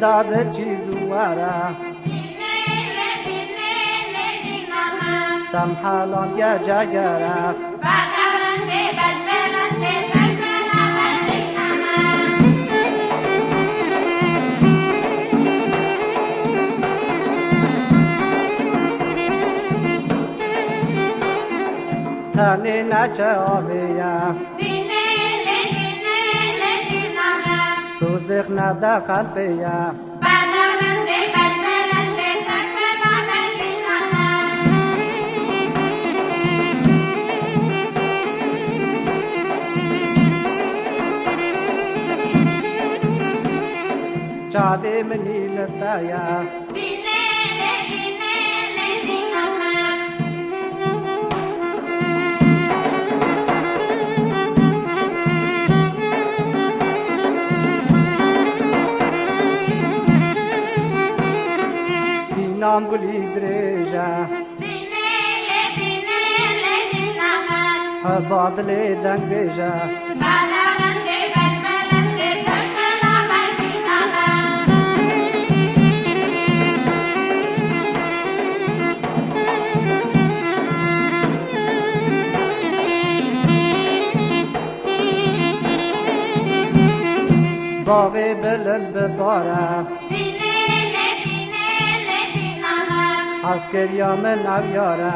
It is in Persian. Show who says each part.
Speaker 1: داده چیزواره تم حالان یا جگره تنی نچه آویه سوزخ نده خلقیه چاوی منی لطایا نام گلی دریجه بادلی دنگ بیجه باغی بلند بباره از کریا من نبیاره